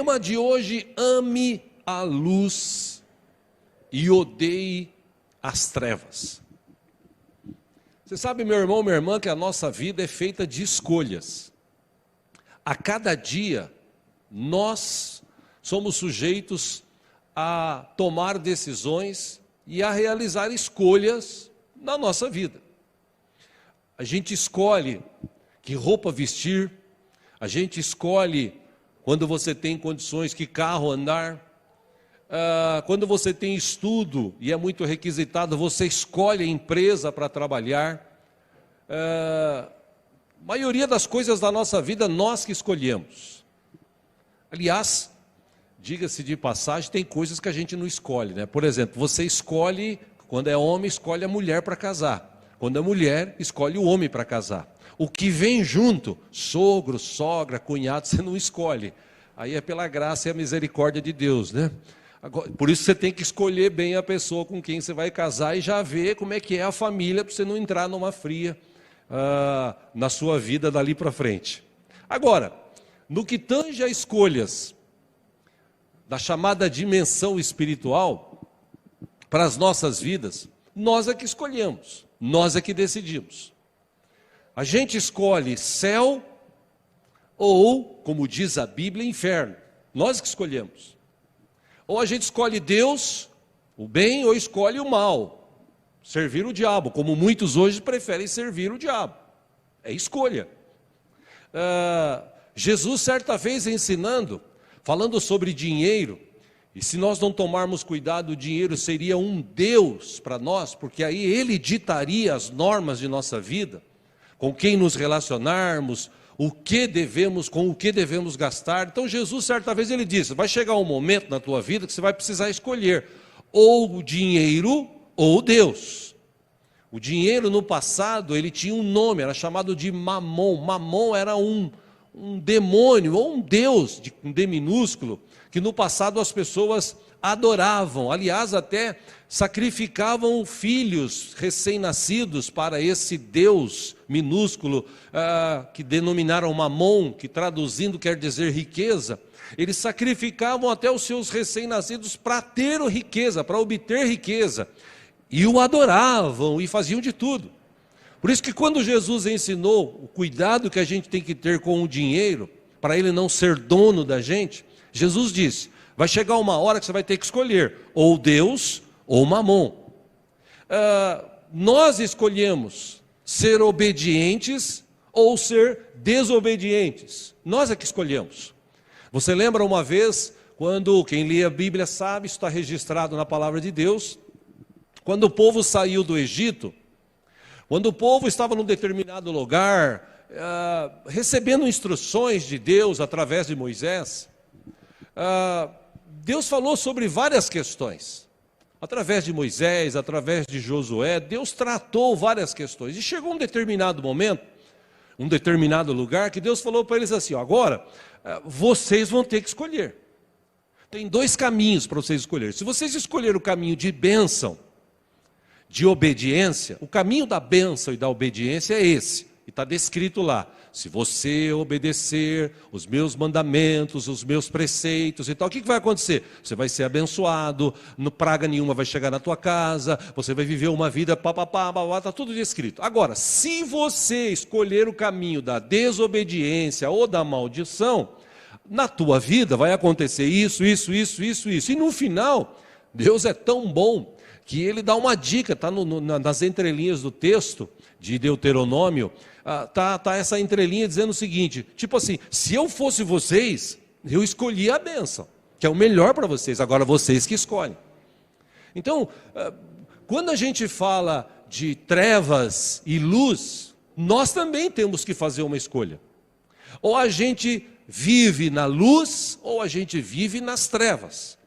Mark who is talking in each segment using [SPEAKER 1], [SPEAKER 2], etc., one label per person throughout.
[SPEAKER 1] tema de hoje: ame a luz e odeie as trevas. Você sabe, meu irmão, minha irmã, que a nossa vida é feita de escolhas. A cada dia, nós somos sujeitos a tomar decisões e a realizar escolhas na nossa vida. A gente escolhe que roupa vestir, a gente escolhe quando você tem condições, que carro andar. Quando você tem estudo e é muito requisitado, você escolhe a empresa para trabalhar. A maioria das coisas da nossa vida, nós que escolhemos. Aliás, diga-se de passagem, tem coisas que a gente não escolhe, né? Por exemplo, você escolhe, quando é homem, escolhe a mulher para casar. Quando é mulher, escolhe o homem para casar. O que vem junto, sogro, sogra, cunhado, você não escolhe. Aí é pela graça e a misericórdia de Deus, né? Agora, por isso você tem que escolher bem a pessoa com quem você vai casar e já ver como é que é a família, para você não entrar numa fria na sua vida dali para frente. Agora, no que tange a escolhas da chamada dimensão espiritual para as nossas vidas, nós é que escolhemos, nós é que decidimos. A gente escolhe céu ou, como diz a Bíblia, inferno. Nós que escolhemos. Ou a gente escolhe Deus, o bem, ou escolhe o mal, servir o diabo, como muitos hoje preferem servir o diabo. É escolha. Jesus, certa vez ensinando, falando sobre dinheiro, e se nós não tomarmos cuidado, o dinheiro seria um Deus para nós, porque aí ele ditaria as normas de nossa vida, com quem nos relacionarmos, com o que devemos gastar. Então Jesus, certa vez, ele disse: vai chegar um momento na tua vida que você vai precisar escolher ou o dinheiro ou Deus. O dinheiro no passado, ele tinha um nome, era chamado de Mamon. Mamon era um demônio ou um deus, um D minúsculo, que no passado as pessoas adoravam, aliás, até sacrificavam filhos recém-nascidos para esse Deus minúsculo, que denominaram Mamon, que traduzindo quer dizer riqueza. Eles sacrificavam até os seus recém-nascidos para ter riqueza, para obter riqueza, e o adoravam e faziam de tudo. Por isso que quando Jesus ensinou o cuidado que a gente tem que ter com o dinheiro, para ele não ser dono da gente, Jesus disse: vai chegar uma hora que você vai ter que escolher ou Deus ou Mamon. Nós escolhemos ser obedientes ou ser desobedientes. Nós é que escolhemos. Você lembra uma vez, quando quem lê a Bíblia sabe, isso está registrado na palavra de Deus, quando o povo saiu do Egito, quando o povo estava num determinado lugar, recebendo instruções de Deus através de Moisés, Deus falou sobre várias questões. Através de Moisés, através de Josué, Deus tratou várias questões. E chegou um determinado momento, um determinado lugar, que Deus falou para eles assim: agora, vocês vão ter que escolher. Tem dois caminhos para vocês escolherem. Se vocês escolherem o caminho de bênção, de obediência, o caminho da bênção e da obediência é esse. E está descrito lá: se você obedecer os meus mandamentos, os meus preceitos e tal, o que vai acontecer? Você vai ser abençoado, praga nenhuma vai chegar na tua casa, você vai viver uma vida está tudo descrito. Agora, se você escolher o caminho da desobediência ou da maldição, na tua vida vai acontecer isso. E no final, Deus é tão bom que ele dá uma dica, está nas entrelinhas do texto de Deuteronômio, tá essa entrelinha dizendo o seguinte, tipo assim: se eu fosse vocês, eu escolhia a bênção, que é o melhor para vocês, agora vocês que escolhem. Então, quando a gente fala de trevas e luz, nós também temos que fazer uma escolha. Ou a gente vive na luz, ou a gente vive nas trevas.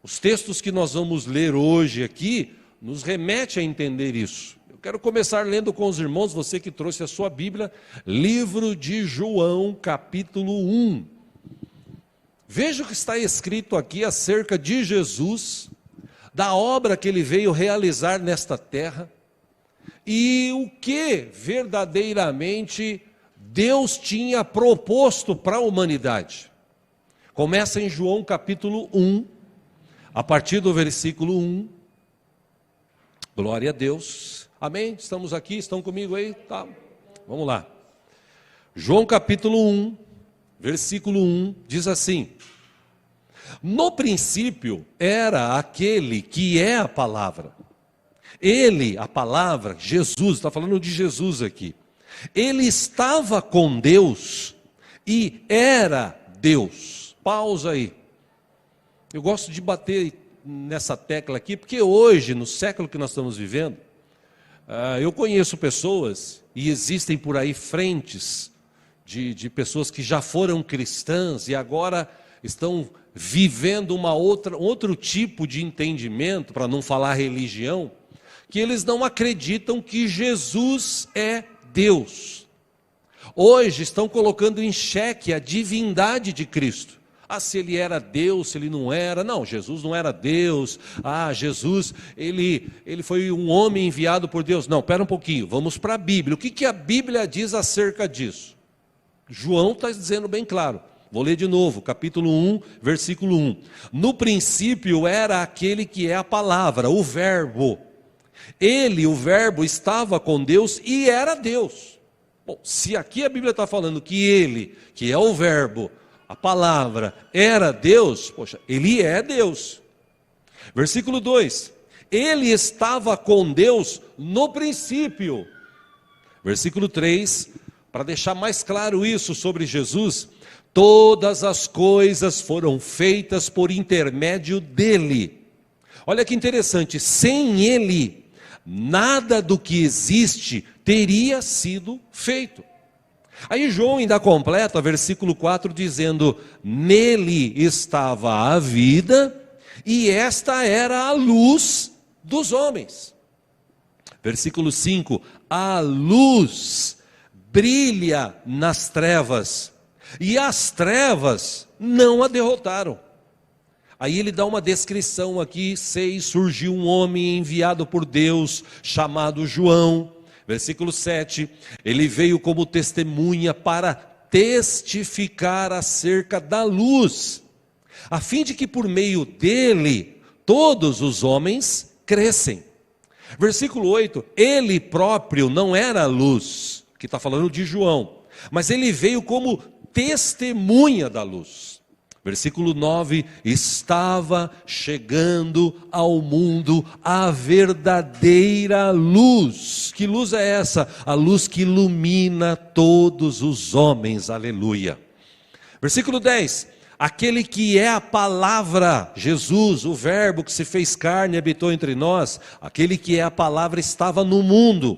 [SPEAKER 1] Os textos que nós vamos ler hoje aqui nos remete a entender isso. Eu quero começar lendo com os irmãos, você que trouxe a sua Bíblia, livro de João, capítulo 1. Veja o que está escrito aqui acerca de Jesus, da obra que ele veio realizar nesta terra, e o que verdadeiramente Deus tinha proposto para a humanidade. Começa em João capítulo 1, a partir do versículo 1. Glória a Deus. Amém? Estamos aqui, estão comigo aí? Tá. Vamos lá. João capítulo 1, versículo 1, diz assim: no princípio era aquele que é a palavra. Ele, a palavra, Jesus, está falando de Jesus aqui. Ele estava com Deus e era Deus. Pausa aí. Eu gosto de bater nessa tecla aqui, porque hoje, no século que nós estamos vivendo, eu conheço pessoas, e existem por aí frentes de pessoas que já foram cristãs e agora estão vivendo outro tipo de entendimento, para não falar religião, que eles não acreditam que Jesus é Deus. Hoje estão colocando em xeque a divindade de Cristo. Se ele era Deus, se ele não era. Não, Jesus não era Deus. Jesus, ele foi um homem enviado por Deus. Não, espera um pouquinho, vamos para a Bíblia. O que a Bíblia diz acerca disso? João está dizendo bem claro. Vou ler de novo, capítulo 1, versículo 1. No princípio era aquele que é a palavra, o verbo. Ele, o verbo, estava com Deus e era Deus. Bom, se aqui a Bíblia está falando que ele, que é o verbo, a palavra, era Deus, poxa, ele é Deus. Versículo 2. Ele estava com Deus no princípio. Versículo 3, para deixar mais claro isso sobre Jesus: todas as coisas foram feitas por intermédio dele. Olha que interessante, sem ele, nada do que existe teria sido feito. Aí João ainda completa, versículo 4, dizendo: nele estava a vida, e esta era a luz dos homens. Versículo 5, a luz brilha nas trevas, e as trevas não a derrotaram. Aí ele dá uma descrição aqui, 6, surgiu um homem enviado por Deus, chamado João. Versículo 7, ele veio como testemunha para testificar acerca da luz, a fim de que por meio dele todos os homens crescem. Versículo 8, ele próprio não era a luz, que está falando de João, mas ele veio como testemunha da luz. Versículo 9, estava chegando ao mundo a verdadeira luz. Que luz é essa? A luz que ilumina todos os homens, aleluia. Versículo 10, aquele que é a palavra, Jesus, o verbo que se fez carne e habitou entre nós, aquele que é a palavra estava no mundo,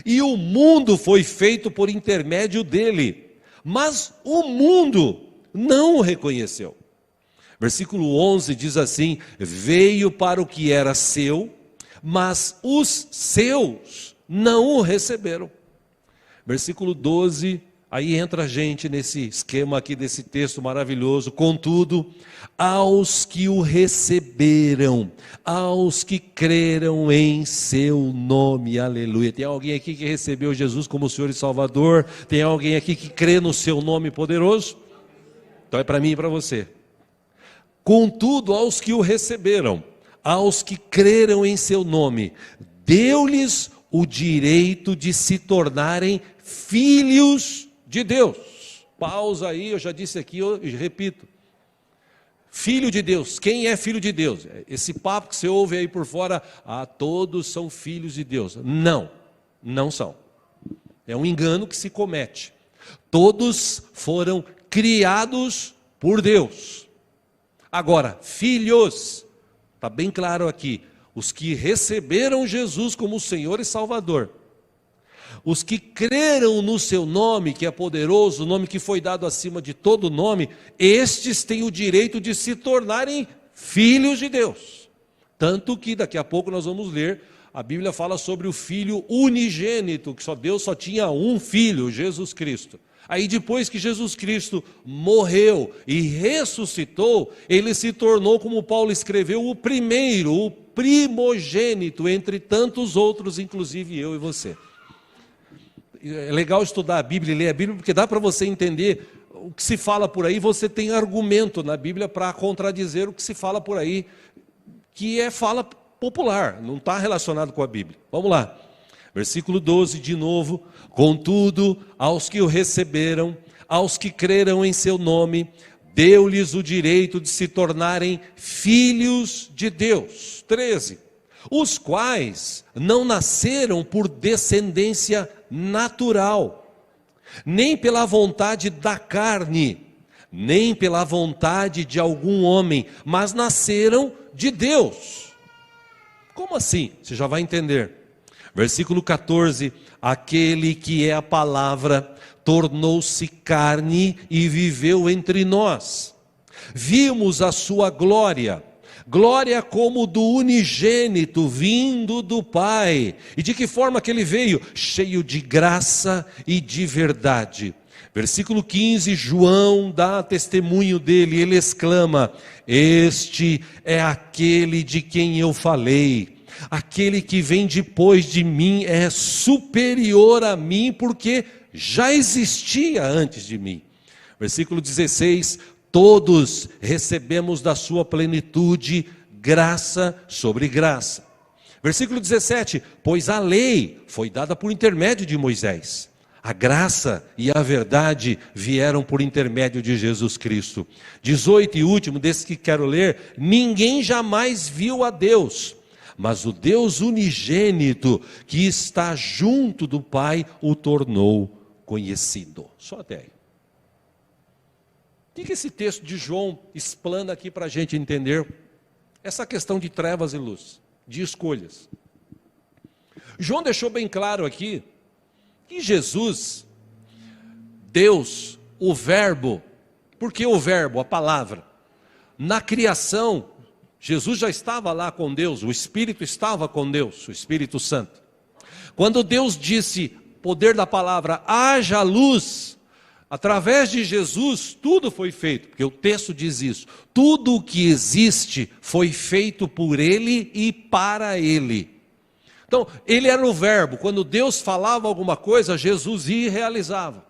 [SPEAKER 1] e o mundo foi feito por intermédio dele, mas o mundo não o reconheceu. Versículo 11 diz assim: veio para o que era seu, mas os seus não o receberam. Versículo 12, aí entra a gente nesse esquema aqui desse texto maravilhoso. Contudo, aos que o receberam, aos que creram em seu nome, aleluia. Tem alguém aqui que recebeu Jesus como Senhor e Salvador? Tem alguém aqui que crê no seu nome poderoso? Então é para mim e para você. Contudo, aos que o receberam, aos que creram em seu nome, deu-lhes o direito de se tornarem filhos de Deus. Pausa aí, eu já disse aqui, eu repito. Filho de Deus, quem é filho de Deus? Esse papo que você ouve aí por fora, todos são filhos de Deus. Não, não são. É um engano que se comete. Todos foram criados por Deus. Agora, filhos, está bem claro aqui, os que receberam Jesus como Senhor e Salvador, os que creram no seu nome, que é poderoso, o nome que foi dado acima de todo nome, estes têm o direito de se tornarem filhos de Deus. Tanto que daqui a pouco nós vamos ler, a Bíblia fala sobre o filho unigênito, que Deus só tinha um filho, Jesus Cristo. Aí depois que Jesus Cristo morreu e ressuscitou, ele se tornou, como Paulo escreveu, o primeiro, o primogênito entre tantos outros, inclusive eu e você. É legal estudar a Bíblia e ler a Bíblia, porque dá para você entender o que se fala por aí, você tem argumento na Bíblia para contradizer o que se fala por aí, que é fala popular, não está relacionado com a Bíblia. Vamos lá, versículo 12 de novo. Contudo, aos que o receberam, aos que creram em seu nome, deu-lhes o direito de se tornarem filhos de Deus. 13. Os quais não nasceram por descendência natural, nem pela vontade da carne, nem pela vontade de algum homem, mas nasceram de Deus. Como assim? Você já vai entender. Versículo 14: aquele que é a palavra tornou-se carne e viveu entre nós. Vimos a sua glória, glória como do unigênito vindo do Pai. E de que forma que ele veio? Cheio de graça e de verdade. Versículo 15, João dá testemunho dele, ele exclama: este é aquele de quem eu falei. Aquele que vem depois de mim é superior a mim, porque já existia antes de mim. Versículo 16, todos recebemos da sua plenitude graça sobre graça. Versículo 17, pois a lei foi dada por intermédio de Moisés. A graça e a verdade vieram por intermédio de Jesus Cristo. 18 e último, desse que quero ler: ninguém jamais viu a Deus, mas o Deus unigênito que está junto do Pai o tornou conhecido. Só até aí. O que esse texto de João explana aqui para a gente entender essa questão de trevas e luz, de escolhas? João deixou bem claro aqui que Jesus, Deus, o verbo, por que o verbo, a palavra? Na criação, Jesus já estava lá com Deus, o Espírito estava com Deus, o Espírito Santo. Quando Deus disse, poder da palavra, haja luz, através de Jesus tudo foi feito, porque o texto diz isso. Tudo o que existe foi feito por Ele e para Ele. Então, Ele era o verbo, quando Deus falava alguma coisa, Jesus ia e realizava.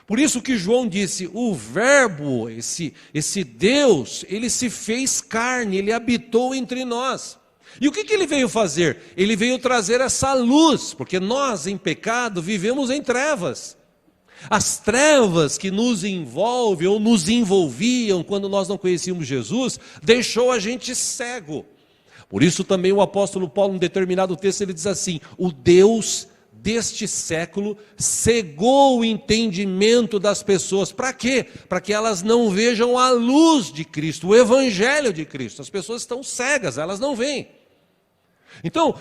[SPEAKER 1] Por isso que João disse, o verbo, esse Deus, ele se fez carne, ele habitou entre nós. E o que ele veio fazer? Ele veio trazer essa luz, porque nós em pecado vivemos em trevas. As trevas que nos envolvem ou nos envolviam quando nós não conhecíamos Jesus, deixou a gente cego. Por isso também o apóstolo Paulo, em determinado texto, ele diz assim, o Deus deste século cegou o entendimento das pessoas. Para quê? Para que elas não vejam a luz de Cristo, o evangelho de Cristo. As pessoas estão cegas, elas não veem. Então,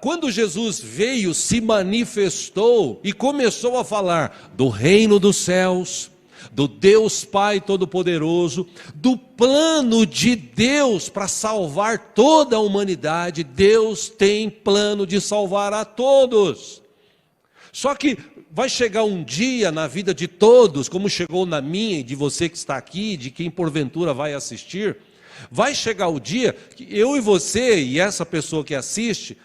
[SPEAKER 1] quando Jesus veio, se manifestou e começou a falar do reino dos céus, do Deus Pai Todo-Poderoso, do plano de Deus para salvar toda a humanidade. Deus tem plano de salvar a todos. Só que vai chegar um dia na vida de todos, como chegou na minha e de você que está aqui, de quem porventura vai assistir, vai chegar o dia que eu e você e essa pessoa que assiste,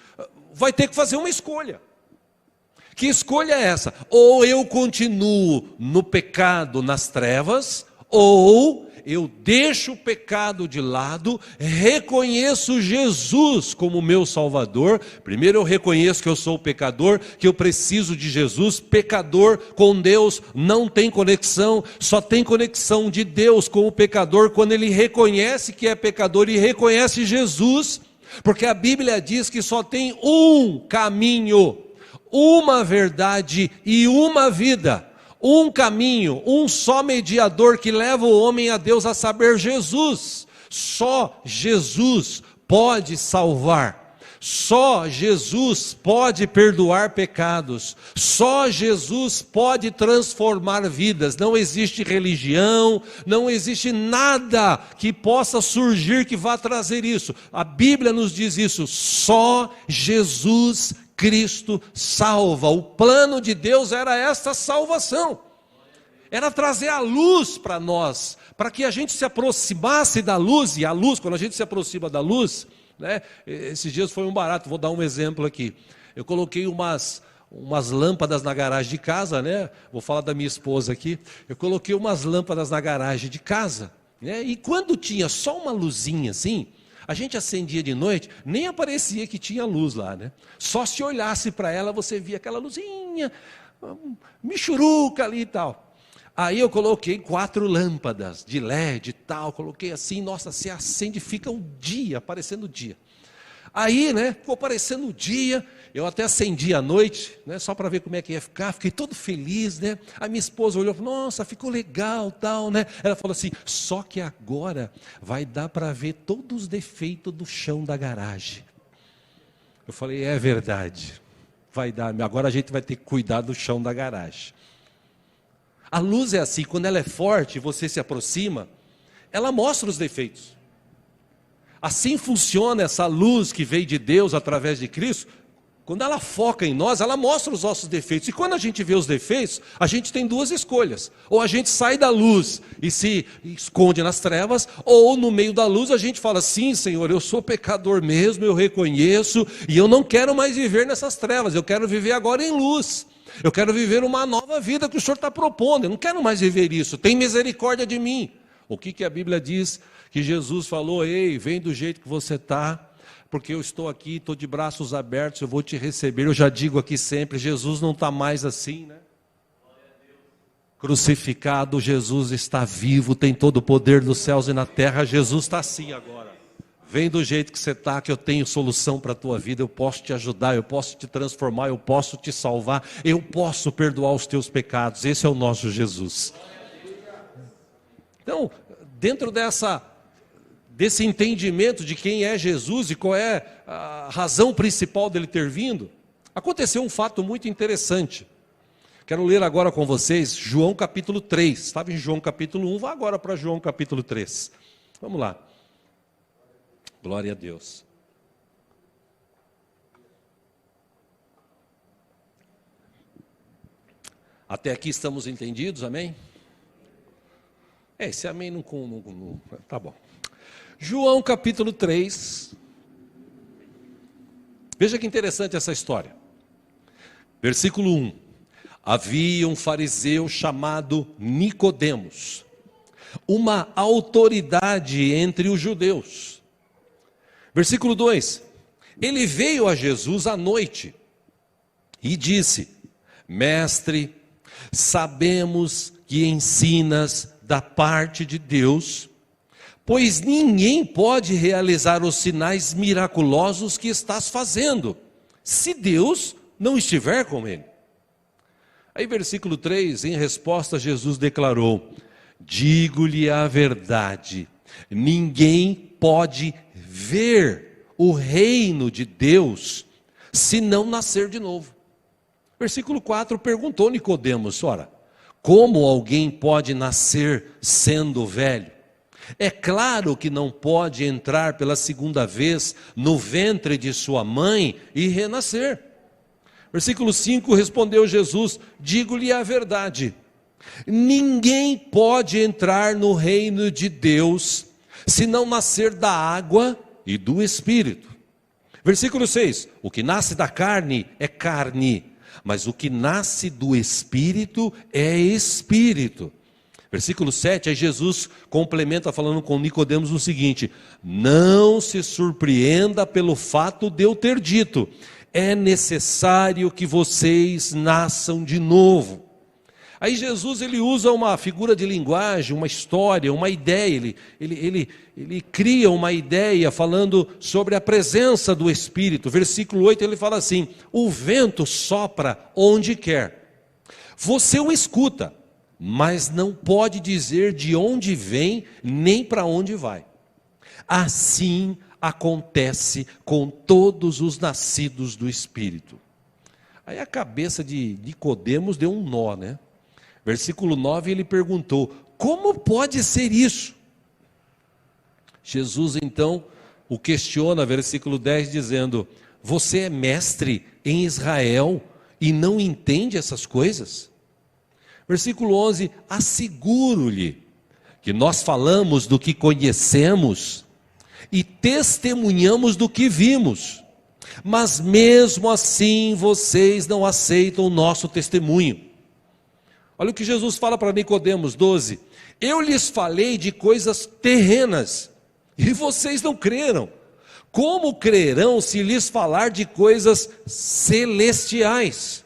[SPEAKER 1] vai ter que fazer uma escolha. Que escolha é essa? Ou eu continuo no pecado, nas trevas, ou eu deixo o pecado de lado, reconheço Jesus como meu Salvador. Primeiro eu reconheço que eu sou pecador, que eu preciso de Jesus. Pecador com Deus não tem conexão, só tem conexão de Deus com o pecador quando ele reconhece que é pecador e reconhece Jesus, porque a Bíblia diz que só tem um caminho, uma verdade e uma vida. Um caminho, um só mediador que leva o homem a Deus, a saber, Jesus. Só Jesus pode salvar. Só Jesus pode perdoar pecados. Só Jesus pode transformar vidas. Não existe religião, não existe nada que possa surgir que vá trazer isso. A Bíblia nos diz isso. Só Jesus Cristo salva. O plano de Deus era essa salvação. Era trazer a luz para nós, para que a gente se aproximasse da luz. E a luz, quando a gente se aproxima da luz, né, esses dias foi um barato, vou dar um exemplo aqui. Eu coloquei umas umas lâmpadas na garagem de casa, né? Vou falar da minha esposa aqui. Eu coloquei umas lâmpadas na garagem de casa, né? E quando tinha só uma luzinha assim, a gente acendia de noite, nem aparecia que tinha luz lá, né? Só se olhasse para ela, você via aquela luzinha, michuruca ali e tal. Aí eu coloquei 4 lâmpadas de LED e tal, coloquei assim, nossa, se acende, fica o dia, aparecendo o dia. Aí, né, ficou aparecendo o dia, eu até acendi à noite, né, só para ver como é que ia ficar, fiquei todo feliz, né. A minha esposa olhou e falou, nossa, ficou legal, tal, né. Ela falou assim, só que agora vai dar para ver todos os defeitos do chão da garagem. Eu falei, é verdade, vai dar, agora a gente vai ter que cuidar do chão da garagem. A luz é assim, quando ela é forte, você se aproxima, ela mostra os defeitos. Assim funciona essa luz que veio de Deus através de Cristo. Quando ela foca em nós, ela mostra os nossos defeitos. E quando a gente vê os defeitos, a gente tem 2 escolhas. Ou a gente sai da luz e se esconde nas trevas, ou no meio da luz a gente fala, sim, Senhor, eu sou pecador mesmo, eu reconheço, e eu não quero mais viver nessas trevas, eu quero viver agora em luz. Eu quero viver uma nova vida que o Senhor está propondo, eu não quero mais viver isso, tem misericórdia de mim. O que a Bíblia diz? Que Jesus falou, ei, vem do jeito que você está, porque eu estou aqui, estou de braços abertos, eu vou te receber. Eu já digo aqui sempre, Jesus não está mais assim, né? Crucificado, Jesus está vivo, tem todo o poder dos céus e na terra, Jesus está assim agora. Vem do jeito que você está, que eu tenho solução para a tua vida, eu posso te ajudar, eu posso te transformar, eu posso te salvar, eu posso perdoar os teus pecados. Esse é o nosso Jesus. Então, dentro desse entendimento de quem é Jesus e qual é a razão principal dele ter vindo, aconteceu um fato muito interessante. Quero ler agora com vocês João capítulo 3. Estava em João capítulo 1, vá agora para João capítulo 3. Vamos lá. Glória a Deus. Até aqui estamos entendidos, amém? Esse amém não... Tá bom. João capítulo 3. Veja que interessante essa história. Versículo 1. Havia um fariseu chamado Nicodemos, uma autoridade entre os judeus. Versículo 2, ele veio a Jesus à noite e disse, mestre, sabemos que ensinas da parte de Deus, pois ninguém pode realizar os sinais miraculosos que estás fazendo, se Deus não estiver com ele. Aí versículo 3, em resposta Jesus declarou, digo-lhe a verdade, ninguém pode ver o reino de Deus se não nascer de novo. Versículo 4, perguntou Nicodemos, ora, como alguém pode nascer sendo velho? É claro que não pode entrar pela segunda vez no ventre de sua mãe e renascer. Versículo 5, respondeu Jesus, digo-lhe a verdade, ninguém pode entrar no reino de Deus se não nascer da água e do Espírito. Versículo 6, o que nasce da carne é carne, mas o que nasce do Espírito é Espírito. Versículo 7, aí Jesus complementa falando com Nicodemos o seguinte, não se surpreenda pelo fato de eu ter dito, é necessário que vocês nasçam de novo. Aí Jesus ele usa uma figura de linguagem, uma história, uma ideia, ele cria uma ideia falando sobre a presença do Espírito. Versículo 8 ele fala assim, o vento sopra onde quer, você o escuta, mas não pode dizer de onde vem nem para onde vai. Assim acontece com todos os nascidos do Espírito. Aí a cabeça de Nicodemos deu um nó, né? Versículo 9 ele perguntou, como pode ser isso? Jesus então o questiona, versículo 10 dizendo, você é mestre em Israel e não entende essas coisas? Versículo 11, asseguro-lhe que nós falamos do que conhecemos e testemunhamos do que vimos, mas mesmo assim vocês não aceitam o nosso testemunho. Olha o que Jesus fala para Nicodemos 12: eu lhes falei de coisas terrenas, e vocês não creram. Como crerão se lhes falar de coisas celestiais?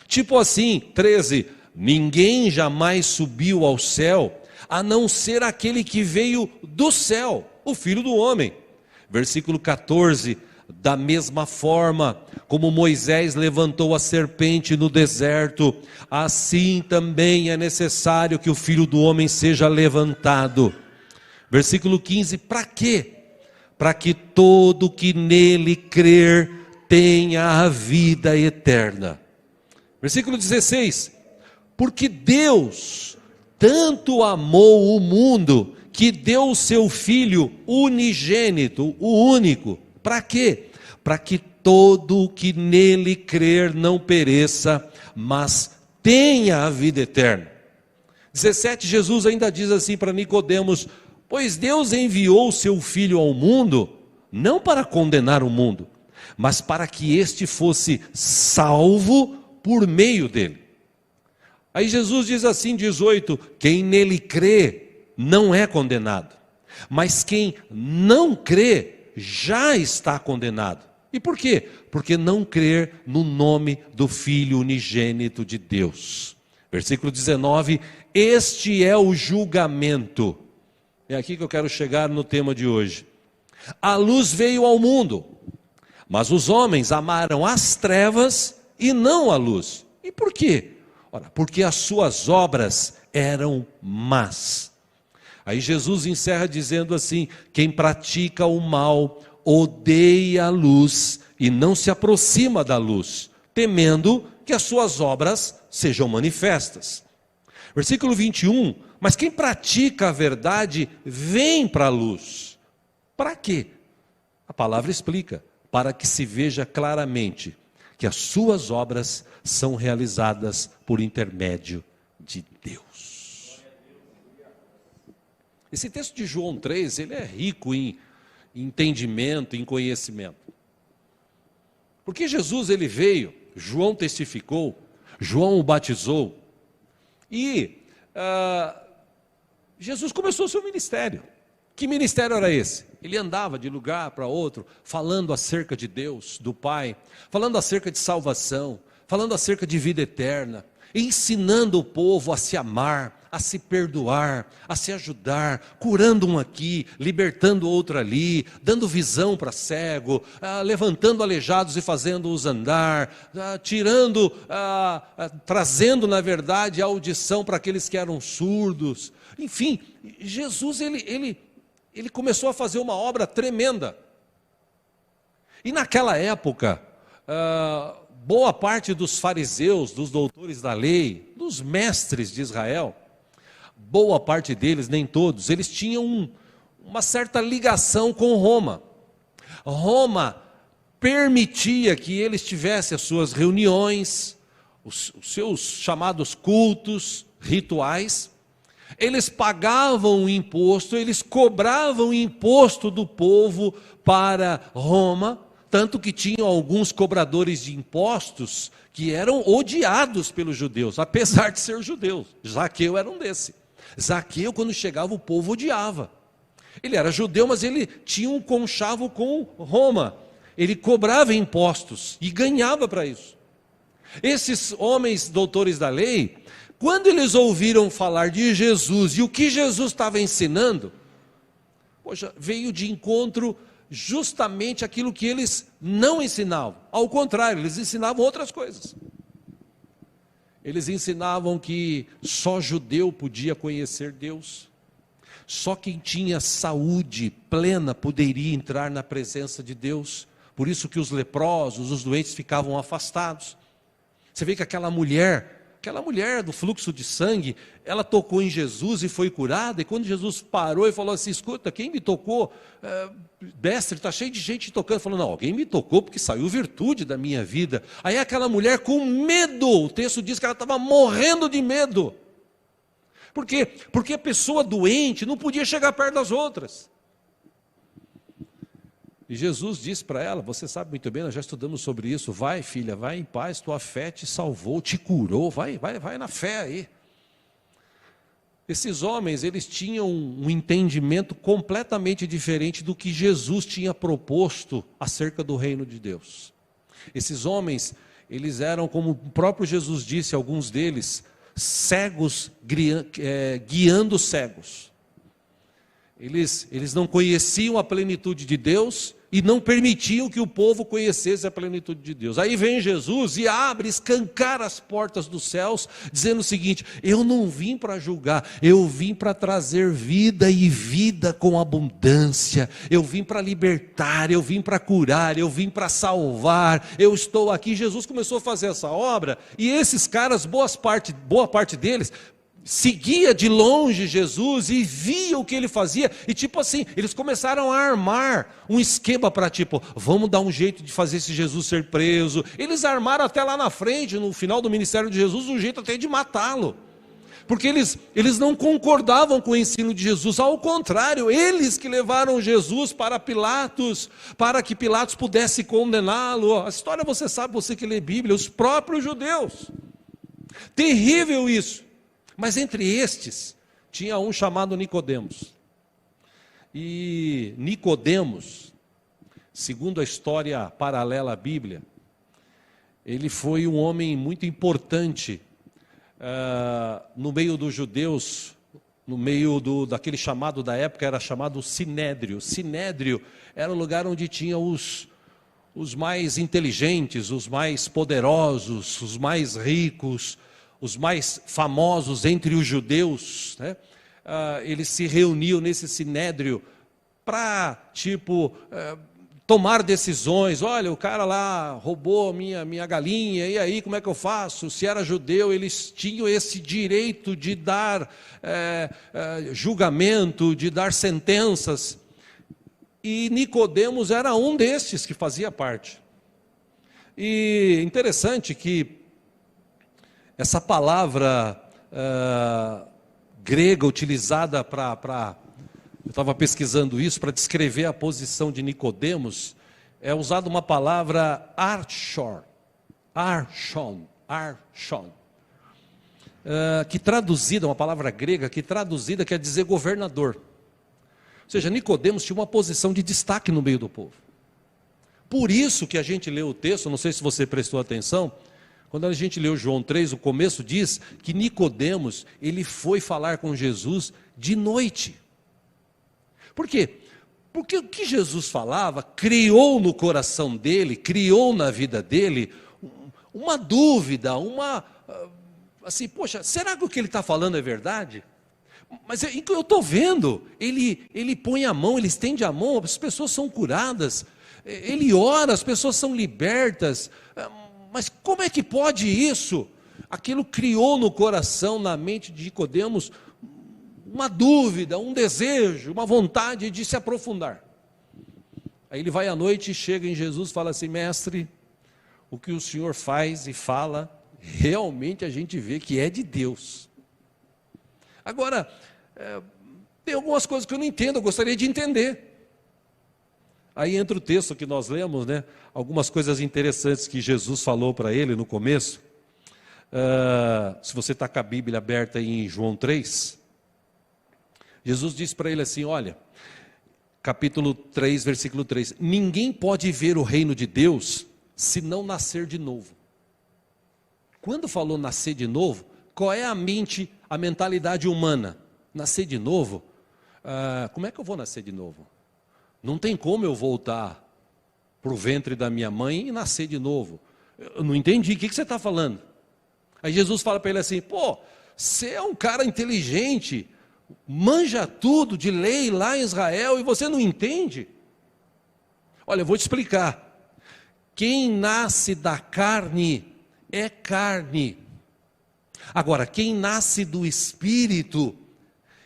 [SPEAKER 1] Tipo assim, 13, ninguém jamais subiu ao céu, a não ser aquele que veio do céu, o Filho do Homem. Versículo 14, da mesma forma como Moisés levantou a serpente no deserto, assim também é necessário que o Filho do Homem seja levantado. Versículo 15, para quê? Para que todo que nele crer tenha a vida eterna. Versículo 16, porque Deus tanto amou o mundo, que deu o seu Filho unigênito, o único. Para quê? Para que todo que nele crer não pereça, mas tenha a vida eterna. 17, Jesus ainda diz assim para Nicodemos: pois Deus enviou o seu Filho ao mundo, não para condenar o mundo, mas para que este fosse salvo por meio dele. Aí Jesus diz assim, 18, quem nele crê não é condenado, mas quem não crê já está condenado. E por quê? Porque não crer no nome do Filho unigênito de Deus. Versículo 19, este é o julgamento. É aqui que eu quero chegar no tema de hoje. A luz veio ao mundo, mas os homens amaram as trevas e não a luz. E por quê? Ora, porque as suas obras eram más. Aí Jesus encerra dizendo assim: quem pratica o mal odeia a luz e não se aproxima da luz, temendo que as suas obras sejam manifestas. Versículo 21, mas quem pratica a verdade vem para a luz. Para quê? A palavra explica: para que se veja claramente que as suas obras são realizadas por intermédio de Deus. Esse texto de João 3, ele é rico em entendimento, em conhecimento. Porque Jesus, ele veio, João testificou, João o batizou, e Jesus começou o seu ministério. Que ministério era esse? Ele andava de lugar para outro, falando acerca de Deus, do Pai, falando acerca de salvação, falando acerca de vida eterna, ensinando o povo a se amar, a se perdoar, a se ajudar, curando um aqui, libertando outro ali, dando visão para cego, levantando aleijados e fazendo-os andar, trazendo na verdade a audição para aqueles que eram surdos. Enfim, Jesus ele começou a fazer uma obra tremenda. E naquela época, boa parte dos fariseus, dos doutores da lei, dos mestres de Israel, boa parte deles, nem todos, eles tinham uma certa ligação com Roma. Roma permitia que eles tivessem as suas reuniões, os seus chamados cultos, rituais. Eles pagavam o imposto, eles cobravam o imposto do povo para Roma, tanto que tinham alguns cobradores de impostos que eram odiados pelos judeus, apesar de ser judeus. Zaqueu era um desse. Zaqueu, quando chegava, o povo odiava. Ele era judeu, mas ele tinha um conchavo com Roma. Ele cobrava impostos e ganhava para isso. Esses homens doutores da lei, quando eles ouviram falar de Jesus e o que Jesus estava ensinando, poxa, veio de encontro justamente aquilo que eles não ensinavam. Ao contrário, eles ensinavam outras coisas. Eles ensinavam que só judeu podia conhecer Deus, só quem tinha saúde plena poderia entrar na presença de Deus, por isso que os leprosos, os doentes ficavam afastados. Você vê que aquela mulher do fluxo de sangue, ela tocou em Jesus e foi curada, e quando Jesus parou e falou assim, escuta, quem me tocou? Mestre, está cheio de gente tocando. Falou, não, alguém me tocou porque saiu virtude da minha vida. Aí aquela mulher com medo, o texto diz que ela estava morrendo de medo. Por quê? Porque a pessoa doente não podia chegar perto das outras. E Jesus disse para ela, você sabe muito bem, nós já estudamos sobre isso, vai filha, vai em paz, tua fé te salvou, te curou, vai na fé aí. Esses homens, eles tinham um entendimento completamente diferente do que Jesus tinha proposto acerca do reino de Deus. Esses homens, eles eram, como o próprio Jesus disse, alguns deles, cegos guiando cegos. Eles não conheciam a plenitude de Deus e não permitiam que o povo conhecesse a plenitude de Deus. Aí vem Jesus e escancara as portas dos céus, dizendo o seguinte: eu não vim para julgar, eu vim para trazer vida e vida com abundância, eu vim para libertar, eu vim para curar, eu vim para salvar, eu estou aqui. Jesus começou a fazer essa obra, e esses caras, boa parte deles, seguia de longe Jesus e via o que ele fazia, e tipo assim, eles começaram a armar um esquema para vamos dar um jeito de fazer esse Jesus ser preso. Eles armaram até lá na frente, no final do ministério de Jesus, um jeito até de matá-lo, porque eles não concordavam com o ensino de Jesus, ao contrário, eles que levaram Jesus para Pilatos, para que Pilatos pudesse condená-lo. A história você sabe, você que lê Bíblia, os próprios judeus. Terrível isso. Mas entre estes, tinha um chamado Nicodemos. E Nicodemos, segundo a história paralela à Bíblia, ele foi um homem muito importante no meio dos judeus, no meio daquele chamado da época, era chamado Sinédrio. Sinédrio era o lugar onde tinha os mais inteligentes, os mais poderosos, os mais ricos, os mais famosos entre os judeus, né? Eles se reuniam nesse sinédrio para, tomar decisões. Olha, o cara lá roubou minha galinha, e aí como é que eu faço? Se era judeu, eles tinham esse direito de dar julgamento, de dar sentenças. E Nicodemos era um destes que fazia parte. E interessante que essa palavra grega utilizada eu estava pesquisando isso, para descrever a posição de Nicodemos, é usada uma palavra archon, que traduzida, uma palavra grega, que traduzida quer dizer governador. Ou seja, Nicodemos tinha uma posição de destaque no meio do povo. Por isso que a gente leu o texto, não sei se você prestou atenção, quando a gente leu João 3, o começo diz que Nicodemos, ele foi falar com Jesus de noite. Por quê? Porque o que Jesus falava criou no coração dele, criou na vida dele uma dúvida, assim, poxa, será que o que ele está falando é verdade? Mas eu estou vendo, ele põe a mão, ele estende a mão, as pessoas são curadas, ele ora, as pessoas são libertas. Mas como é que pode isso? Aquilo criou no coração, na mente de Nicodemos, uma dúvida, um desejo, uma vontade de se aprofundar. Aí ele vai à noite e chega em Jesus e fala assim: mestre, o que o senhor faz e fala, realmente a gente vê que é de Deus. Agora, tem algumas coisas que eu não entendo, eu gostaria de entender. Aí entra o texto que nós lemos, né? Algumas coisas interessantes que Jesus falou para ele no começo. Se você está com a Bíblia aberta aí em João 3, Jesus disse para ele assim: olha, capítulo 3, versículo 3, ninguém pode ver o reino de Deus se não nascer de novo. Quando falou nascer de novo, qual é a mentalidade humana? Nascer de novo? Como é que eu vou nascer de novo? Não tem como eu voltar para o ventre da minha mãe e nascer de novo. Eu não entendi, o que você está falando? Aí Jesus fala para ele assim: pô, você é um cara inteligente, manja tudo de lei lá em Israel e você não entende? Olha, eu vou te explicar. Quem nasce da carne é carne. Agora, quem nasce do Espírito,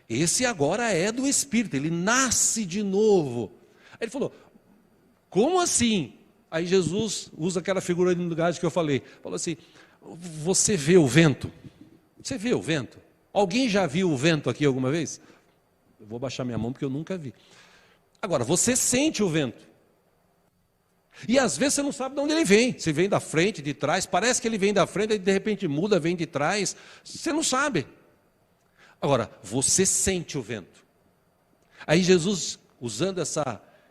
[SPEAKER 1] esse agora é do Espírito, ele nasce de novo. Aí ele falou: como assim? Aí Jesus usa aquela figura de linguagem que eu falei. Falou assim: você vê o vento? Você vê o vento? Alguém já viu o vento aqui alguma vez? Eu vou baixar minha mão porque eu nunca vi. Agora, você sente o vento. E às vezes você não sabe de onde ele vem. Se vem da frente, de trás, parece que ele vem da frente, e de repente muda, vem de trás. Você não sabe. Agora, você sente o vento. Aí Jesus, usando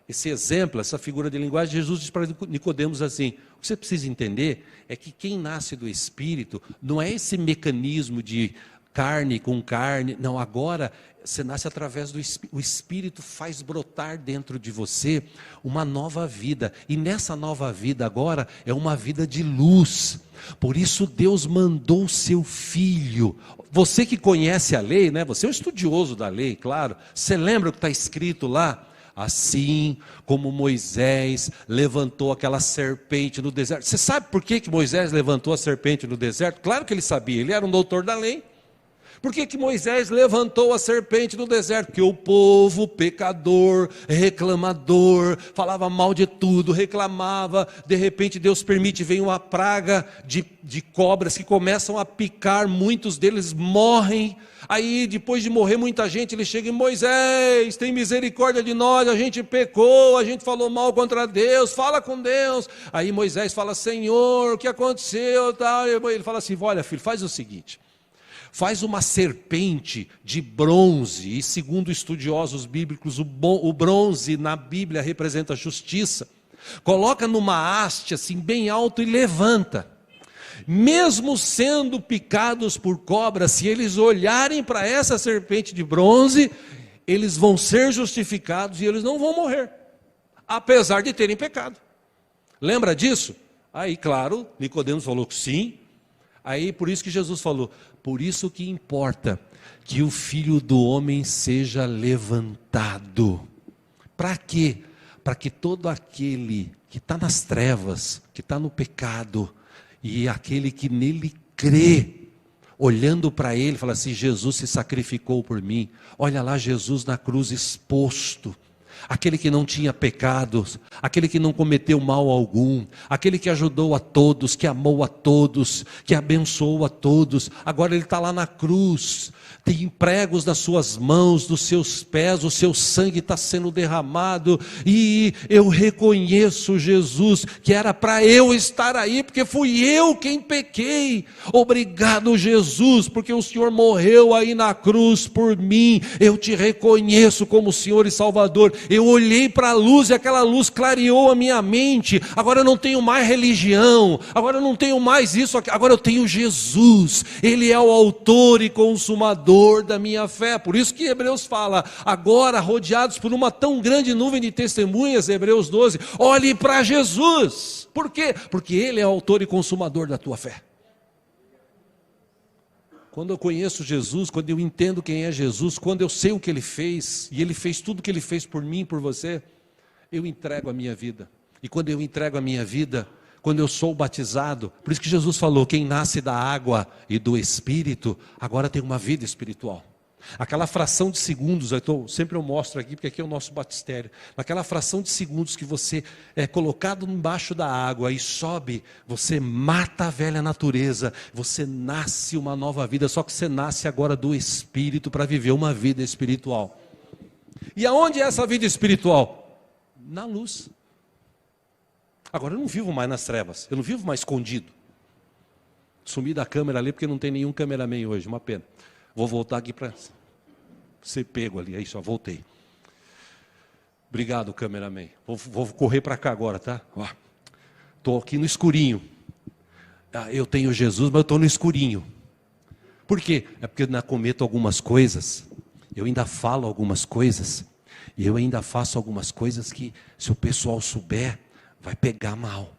[SPEAKER 1] esse exemplo, essa figura de linguagem, Jesus diz para Nicodemos assim: o que você precisa entender é que quem nasce do Espírito não é esse mecanismo de carne com carne, não, agora você nasce através do Espírito. O Espírito faz brotar dentro de você uma nova vida, e nessa nova vida agora é uma vida de luz. Por isso Deus mandou o seu Filho. Você que conhece a lei, né? Você é um estudioso da lei, claro. Você lembra o que está escrito lá? Assim como Moisés levantou aquela serpente no deserto. Você sabe por que Moisés levantou a serpente no deserto? Claro que ele sabia, ele era um doutor da lei. Por que Moisés levantou a serpente no deserto? Porque o povo pecador, reclamador, falava mal de tudo, reclamava. De repente Deus permite, vem uma praga de cobras que começam a picar, muitos deles morrem. Aí depois de morrer muita gente, ele chega em Moisés, tem misericórdia de nós, a gente pecou, a gente falou mal contra Deus, fala com Deus. Aí Moisés fala: Senhor, o que aconteceu? Ele fala assim: olha filho, faz o seguinte, faz uma serpente de bronze, e segundo estudiosos bíblicos, o bronze na Bíblia representa a justiça. Coloca numa haste assim bem alto e levanta. Mesmo sendo picados por cobras, se eles olharem para essa serpente de bronze, eles vão ser justificados e eles não vão morrer, apesar de terem pecado. Lembra disso? Aí, claro, Nicodemos falou que sim. Aí, por isso que Jesus falou: por isso que importa que o Filho do Homem seja levantado. Para quê? Para que todo aquele que está nas trevas, que está no pecado, e aquele que nele crê, olhando para ele, fala assim: Jesus se sacrificou por mim. Olha lá Jesus na cruz exposto. Aquele que não tinha pecados, aquele que não cometeu mal algum, aquele que ajudou a todos, que amou a todos, que abençoou a todos, agora ele está lá na cruz, tem pregos nas suas mãos, nos seus pés, o seu sangue está sendo derramado, e eu reconheço Jesus, que era para eu estar aí, porque fui eu quem pequei. Obrigado Jesus, porque o Senhor morreu aí na cruz por mim, eu te reconheço como Senhor e Salvador. Eu olhei para a luz e aquela luz clareou a minha mente. Agora eu não tenho mais religião, agora eu não tenho mais isso, agora eu tenho Jesus. Ele é o autor e consumador da minha fé. Por isso que Hebreus fala: agora rodeados por uma tão grande nuvem de testemunhas, Hebreus 12, olhe para Jesus. Por quê? Porque Ele é o autor e consumador da tua fé. Quando eu conheço Jesus, quando eu entendo quem é Jesus, quando eu sei o que Ele fez, e Ele fez tudo o que Ele fez por mim, por você, eu entrego a minha vida. E quando eu entrego a minha vida, quando eu sou batizado, por isso que Jesus falou: quem nasce da água e do Espírito, agora tem uma vida espiritual. Aquela fração de segundos, sempre eu mostro aqui, porque aqui é o nosso batistério. Naquela fração de segundos que você é colocado embaixo da água e sobe, você mata a velha natureza, você nasce uma nova vida, só que você nasce agora do Espírito para viver uma vida espiritual. E aonde é essa vida espiritual? Na luz. Agora eu não vivo mais nas trevas, eu não vivo mais escondido. Sumi da câmera ali porque não tem nenhum cameraman hoje, uma pena. Vou voltar aqui para ser pego ali, aí só voltei. Obrigado, cameraman. Vou correr para cá agora, tá? Estou aqui no escurinho. Eu tenho Jesus, mas eu estou no escurinho. Por quê? É porque eu ainda cometo algumas coisas, eu ainda falo algumas coisas, e eu ainda faço algumas coisas que, se o pessoal souber, vai pegar mal.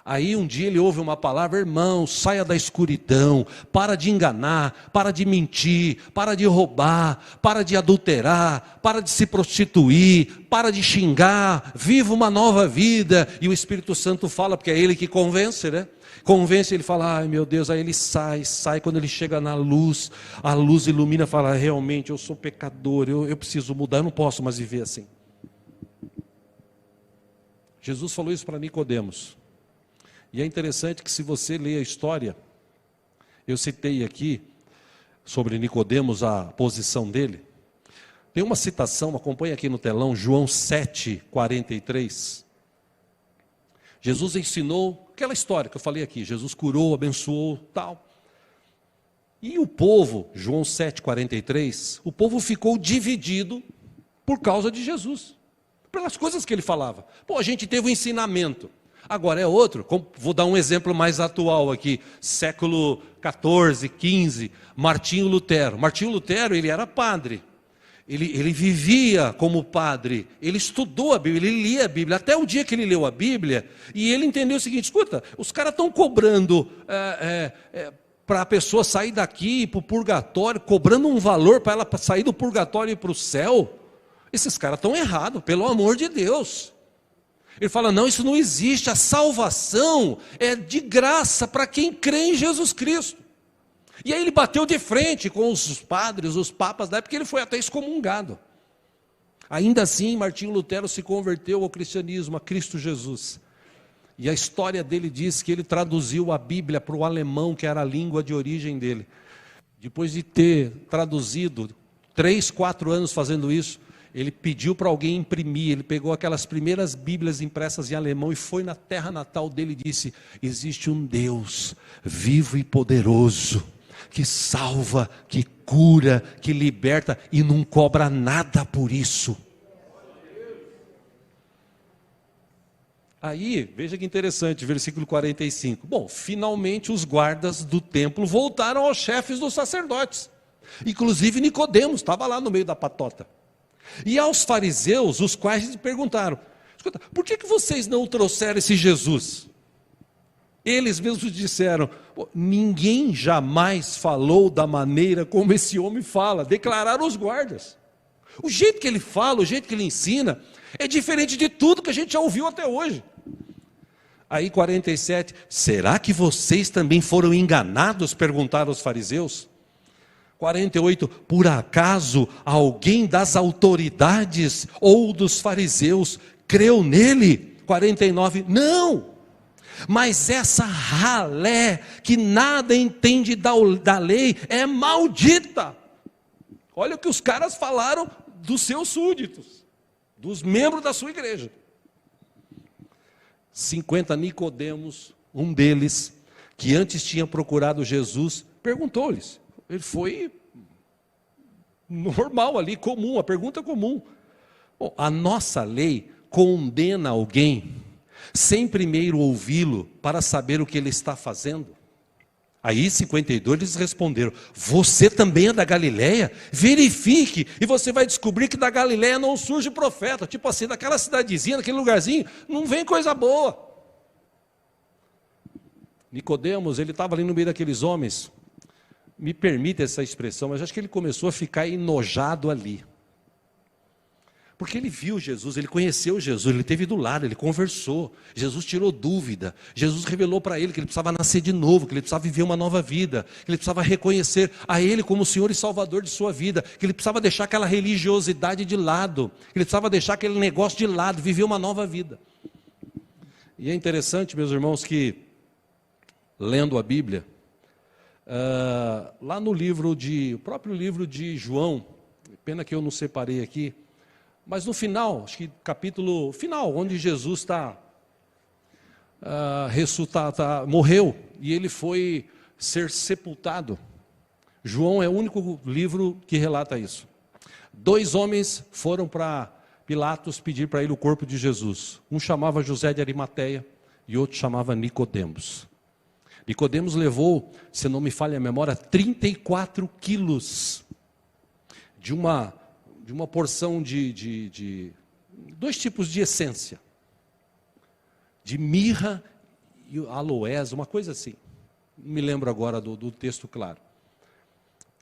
[SPEAKER 1] Aí um dia ele ouve uma palavra: irmão, saia da escuridão, para de enganar, para de mentir, para de roubar, para de adulterar, para de se prostituir, para de xingar, viva uma nova vida. E o Espírito Santo fala, porque é ele que convence, né? Convence, ele fala: ai meu Deus, aí ele sai, quando ele chega na luz, a luz ilumina, fala: realmente eu sou pecador, eu preciso mudar, eu não posso mais viver assim. Jesus falou isso para Nicodemos. E é interessante que, se você ler a história, eu citei aqui sobre Nicodemos, a posição dele. Tem uma citação, acompanha aqui no telão, João 7:43. Jesus ensinou aquela história que eu falei aqui. Jesus curou, abençoou, tal. E o povo, João 7,43, o povo ficou dividido por causa de Jesus. Pelas coisas que ele falava. Pô, a gente teve um ensinamento. Agora é outro. Vou dar um exemplo mais atual aqui. Século 14, 15, Martinho Lutero. Martinho Lutero, ele era padre. Ele vivia como padre. Ele estudou a Bíblia, ele lia a Bíblia. Até o dia que ele leu a Bíblia, e ele entendeu o seguinte: escuta, os caras estão cobrando para a pessoa sair daqui para o purgatório, cobrando um valor para ela sair do purgatório e ir para o céu. Esses caras estão errados, pelo amor de Deus. Ele fala, não, isso não existe, a salvação é de graça para quem crê em Jesus Cristo. E aí ele bateu de frente com os padres, os papas da época, ele foi até excomungado. Ainda assim, Martinho Lutero se converteu ao cristianismo, a Cristo Jesus. E a história dele diz que ele traduziu a Bíblia para o alemão, que era a língua de origem dele. Depois de ter traduzido 3, 4 anos fazendo isso, ele pediu para alguém imprimir, ele pegou aquelas primeiras Bíblias impressas em alemão e foi na terra natal dele e disse, existe um Deus vivo e poderoso, que salva, que cura, que liberta e não cobra nada por isso. Aí, veja que interessante, versículo 45. Bom, finalmente os guardas do templo voltaram aos chefes dos sacerdotes. Inclusive Nicodemos estava lá no meio da patota. E aos fariseus, os quais lhe perguntaram, escuta, por que vocês não trouxeram esse Jesus? Eles mesmos disseram, ninguém jamais falou da maneira como esse homem fala, declararam os guardas. O jeito que ele fala, o jeito que ele ensina, é diferente de tudo que a gente já ouviu até hoje. Aí 47, será que vocês também foram enganados? Perguntaram os fariseus. 48, por acaso alguém das autoridades ou dos fariseus creu nele? 49, não, mas essa ralé que nada entende da lei é maldita. Olha o que os caras falaram dos seus súditos, dos membros da sua igreja. 50, Nicodemos, um deles, que antes tinha procurado Jesus, perguntou-lhes. Ele foi normal ali, comum, a pergunta comum. Bom, a nossa lei condena alguém sem primeiro ouvi-lo para saber o que ele está fazendo? Aí 52 eles responderam, você também é da Galileia? Verifique e você vai descobrir que da Galileia não surge profeta. Tipo assim, daquela cidadezinha, daquele lugarzinho, não vem coisa boa. Nicodemos, ele estava ali no meio daqueles homens, me permite essa expressão, mas acho que ele começou a ficar enojado ali. Porque ele viu Jesus, ele conheceu Jesus, ele esteve do lado, ele conversou. Jesus tirou dúvida, Jesus revelou para ele que ele precisava nascer de novo, que ele precisava viver uma nova vida, que ele precisava reconhecer a ele como o Senhor e Salvador de sua vida, que ele precisava deixar aquela religiosidade de lado, que ele precisava deixar aquele negócio de lado, viver uma nova vida. E é interessante, meus irmãos, que lendo a Bíblia, lá no o próprio livro de João, pena que eu não separei aqui, mas no final, acho que capítulo final, onde Jesus morreu e ele foi ser sepultado. João é o único livro que relata isso. 2 homens foram para Pilatos pedir para ele o corpo de Jesus. Um chamava José de Arimateia e outro chamava Nicodemos. Nicodemos levou, se não me falha a memória, 34 quilos de uma porção de 2 tipos de essência, de mirra e aloés, uma coisa assim, não me lembro agora do texto claro.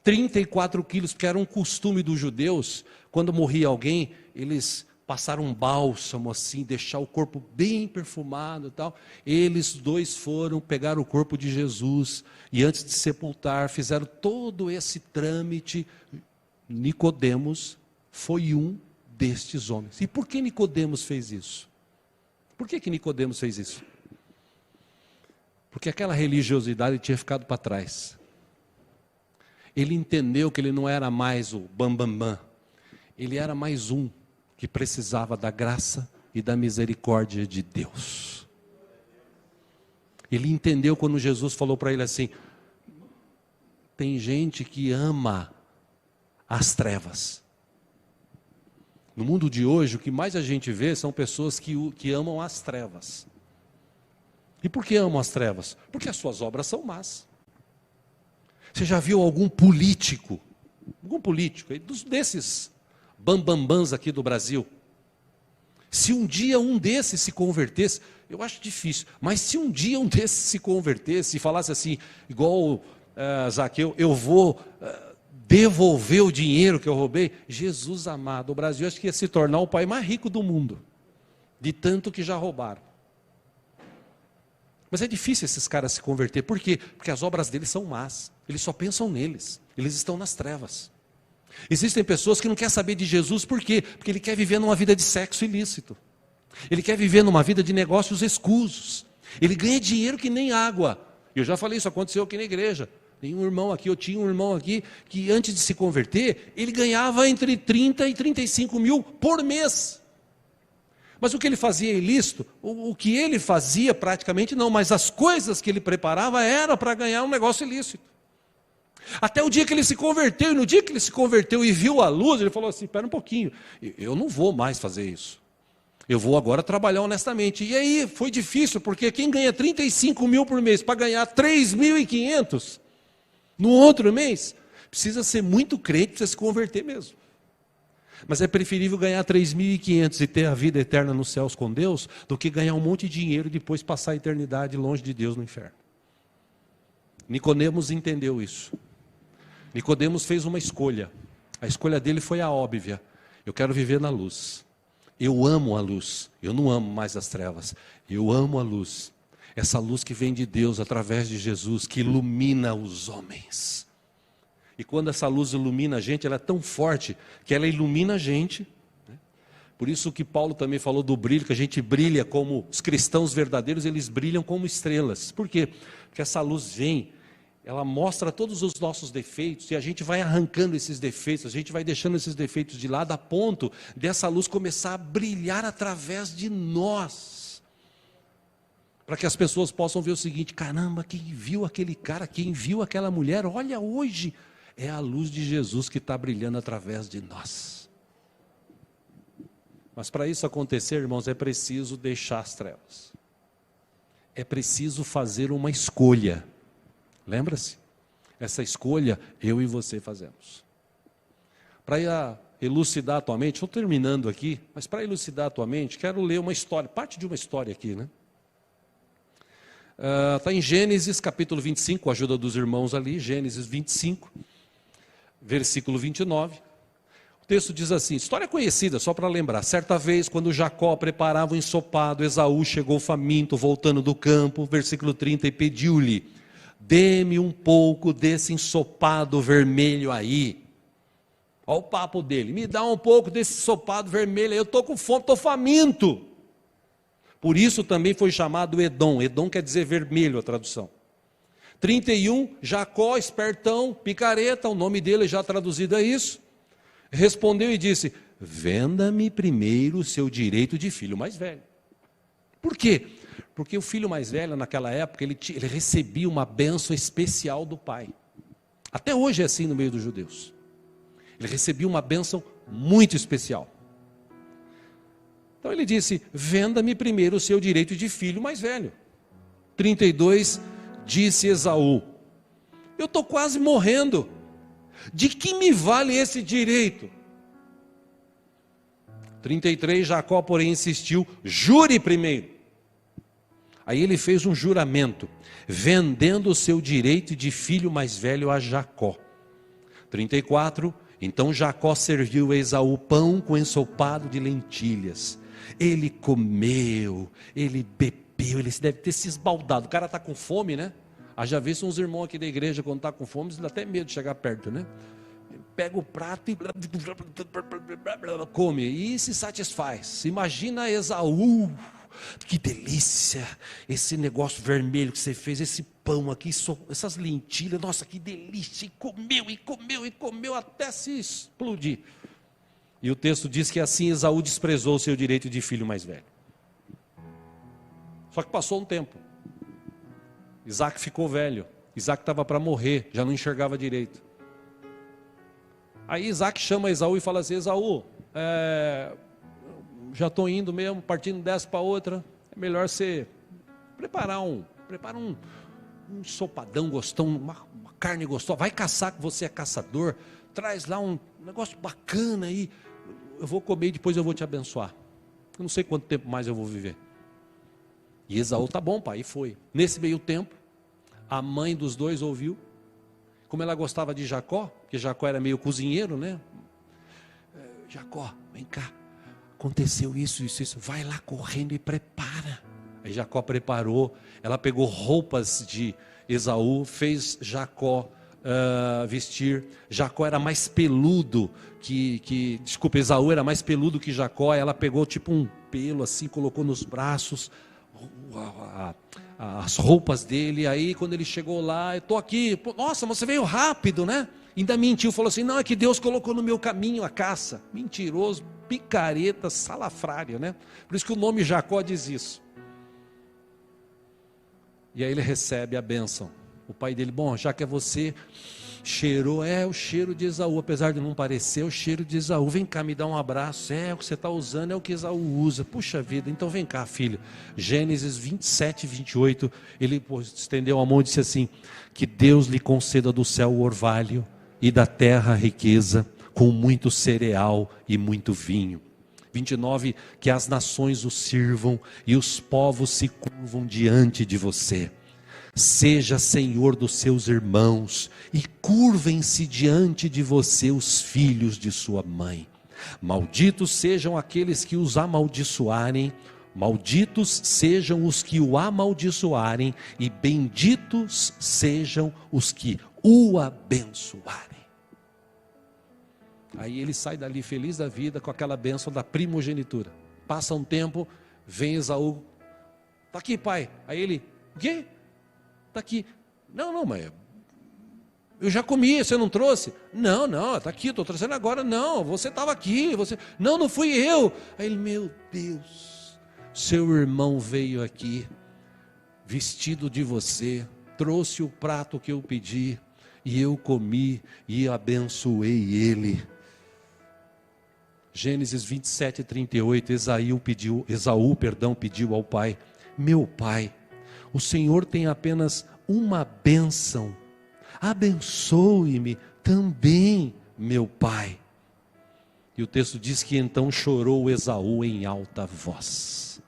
[SPEAKER 1] 34 quilos, porque era um costume dos judeus, quando morria alguém, eles passaram um bálsamo assim, deixar o corpo bem perfumado e tal. Eles 2 foram pegar o corpo de Jesus, e antes de sepultar, fizeram todo esse trâmite. Nicodemos foi um destes homens. E por que Nicodemos fez isso? Por que Nicodemos fez isso? Porque aquela religiosidade tinha ficado para trás. Ele entendeu que ele não era mais o bambambam. Ele era mais um que precisava da graça e da misericórdia de Deus. Ele entendeu quando Jesus falou para ele assim: tem gente que ama as trevas. No mundo de hoje, o que mais a gente vê são pessoas que amam as trevas. E por que amam as trevas? Porque as suas obras são más. Você já viu algum político desses bambambãs aqui do Brasil? Se um dia um desses se convertesse, eu acho difícil, mas se um dia um desses se convertesse e falasse assim, igual Zaqueu, eu vou devolver o dinheiro que eu roubei, Jesus amado, o Brasil acho que ia se tornar o país mais rico do mundo, de tanto que já roubaram. Mas é difícil esses caras se converter, por quê? Porque as obras deles são más, eles só pensam neles, eles estão nas trevas. Existem pessoas que não querem saber de Jesus, por quê? Porque ele quer viver numa vida de sexo ilícito. Ele quer viver numa vida de negócios escusos. Ele ganha dinheiro que nem água. Eu já falei, isso aconteceu aqui na igreja. Tem um irmão aqui, eu tinha um irmão aqui, que antes de se converter, ele ganhava entre 30 e 35 mil por mês. Mas o que ele fazia ilícito, o que ele fazia praticamente não, mas as coisas que ele preparava era para ganhar um negócio ilícito. Até o dia que ele se converteu, e no dia que ele se converteu e viu a luz, ele falou assim, espera um pouquinho, eu não vou mais fazer isso. Eu vou agora trabalhar honestamente. E aí foi difícil, porque quem ganha 35 mil por mês para ganhar 3.500 no outro mês, precisa ser muito crente para se converter mesmo. Mas é preferível ganhar 3.500 e ter a vida eterna nos céus com Deus, do que ganhar um monte de dinheiro e depois passar a eternidade longe de Deus no inferno. Nicodemos entendeu isso. Nicodemos fez uma escolha. A escolha dele foi a óbvia. Eu quero viver na luz. Eu amo a luz. Eu não amo mais as trevas. Eu amo a luz. Essa luz que vem de Deus através de Jesus, que ilumina os homens. E quando essa luz ilumina a gente, ela é tão forte que ela ilumina a gente. Por isso que Paulo também falou do brilho, que a gente brilha como os cristãos verdadeiros, eles brilham como estrelas. Por quê? Porque essa luz vem, ela mostra todos os nossos defeitos, e a gente vai arrancando esses defeitos, a gente vai deixando esses defeitos de lado, a ponto dessa luz começar a brilhar através de nós. Para que as pessoas possam ver o seguinte, caramba, quem viu aquele cara, quem viu aquela mulher, olha hoje, é a luz de Jesus que está brilhando através de nós. Mas para isso acontecer, irmãos, é preciso deixar as trevas. É preciso fazer uma escolha. Lembra-se? Essa escolha eu e você fazemos. Para elucidar a tua mente, estou terminando aqui, mas para elucidar a tua mente, quero ler uma história, parte de uma história aqui, né? Está em Gênesis capítulo 25, com a ajuda dos irmãos ali, Gênesis 25, versículo 29. O texto diz assim, história conhecida, só para lembrar. Certa vez, quando Jacó preparava o ensopado, Esaú chegou faminto, voltando do campo, versículo 30, e pediu-lhe, dê-me um pouco desse ensopado vermelho aí. Olha o papo dele, me dá um pouco desse ensopado vermelho aí, eu estou com fome, estou faminto. Por isso também foi chamado Edom. Edom quer dizer vermelho, a tradução. 31, Jacó, espertão, picareta, o nome dele já traduzido é isso. Respondeu e disse, venda-me primeiro o seu direito de filho mais velho. Por quê? Porque o filho mais velho, naquela época, ele recebia uma bênção especial do pai. Até hoje é assim no meio dos judeus. Ele recebia uma bênção muito especial. Então ele disse, venda-me primeiro o seu direito de filho mais velho. 32, disse Esaú, eu estou quase morrendo, de que me vale esse direito? 33, Jacó porém insistiu, jure primeiro. Aí ele fez um juramento, vendendo o seu direito de filho mais velho a Jacó. 34, então Jacó serviu a Esaú pão com ensopado de lentilhas. Ele comeu, ele bebeu, ele deve ter se esbaldado. O cara está com fome, né? Já visto uns irmãos aqui da igreja, quando está com fome, eles dá até medo de chegar perto, né? Pega o prato e come, e se satisfaz. Imagina Esaú, que delícia, esse negócio vermelho que você fez, esse pão aqui, essas lentilhas, nossa, que delícia, e comeu, e comeu, e comeu, até se explodir. E o texto diz que assim Esaú desprezou o seu direito de filho mais velho. Só que passou um tempo. Isaac ficou velho. Isaac estava para morrer, já não enxergava direito. Aí Isaac chama Esaú e fala assim: Esaú, já estou indo mesmo, partindo dessa para outra. É melhor você prepara um sopadão gostão, uma carne gostosa. Vai caçar, que você é caçador. Traz lá um negócio bacana aí. Eu vou comer e depois eu vou te abençoar. Eu não sei quanto tempo mais eu vou viver. E Esaú, tá bom, pai, e foi. Nesse meio tempo, a mãe dos dois ouviu. Como ela gostava de Jacó, porque Jacó era meio cozinheiro, né? Jacó, vem cá. Aconteceu isso. Vai lá correndo e prepara. Aí Jacó preparou. Ela pegou roupas de Esaú, fez Jacó vestir. Jacó era mais peludo desculpa, Esaú era mais peludo que Jacó. Ela pegou tipo um pelo assim, colocou nos braços as roupas dele. Aí quando ele chegou lá: eu estou aqui. Nossa, você veio rápido, né? Ainda mentiu, falou assim: não, é que Deus colocou no meu caminho a caça. Mentiroso, picareta, salafrário, né? Por isso que o nome Jacó diz isso. E aí ele recebe a bênção. O pai dele: bom, já que é você, cheirou, o cheiro de Esaú, apesar de não parecer, o cheiro de Esaú. Vem cá, me dá um abraço. O que você está usando é o que Esaú usa. Puxa vida, então vem cá, filho. Gênesis 27, 28, ele estendeu a mão e disse assim: que Deus lhe conceda do céu o orvalho e da terra a riqueza, com muito cereal e muito vinho. 29, que as nações o sirvam e os povos se curvam diante de você. Seja senhor dos seus irmãos e curvem-se diante de você os filhos de sua mãe. Malditos sejam aqueles que os amaldiçoarem, malditos sejam os que o amaldiçoarem, e benditos sejam os que o abençoarem. Aí ele sai dali feliz da vida com aquela bênção da primogenitura. Passa um tempo, vem Esaú: está aqui, pai. Aí ele: o quê? Está aqui. Não, mas eu já comi, você não trouxe? Não, está aqui, estou trazendo agora. Não, você estava aqui. Não fui eu. Aí ele: meu Deus, seu irmão veio aqui, vestido de você, trouxe o prato que eu pedi, e eu comi e abençoei ele. Gênesis 27, 38, Esaú pediu ao pai: meu pai, o Senhor tem apenas uma bênção, abençoe-me também, meu pai. E o texto diz que então chorou Esaú em alta voz.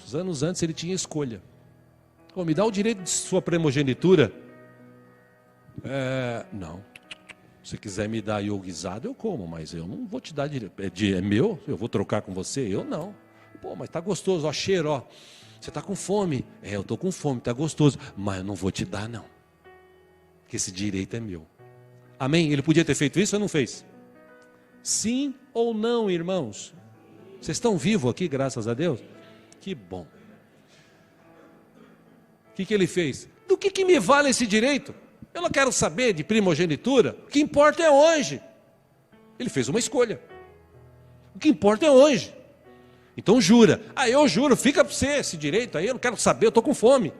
[SPEAKER 1] Uns anos antes ele tinha escolha: me dá o direito de sua primogenitura? Não. Se quiser me dar eu guisado, eu como, mas eu não vou te dar direito. É meu? Eu vou trocar com você? Eu não. Mas tá gostoso, ó, cheiro, ó. Você tá com fome? Eu tô com fome, tá gostoso, mas eu não vou te dar, não. Porque esse direito é meu. Amém? Ele podia ter feito isso ou não fez? Sim ou não, irmãos? Vocês estão vivos aqui, graças a Deus? Que bom. O que ele fez? Do que me vale esse direito? Eu não quero saber de primogenitura. O que importa é hoje. Ele fez uma escolha. O que importa é hoje. Então jura. Eu juro, fica para você esse direito aí, eu não quero saber, eu estou com fome.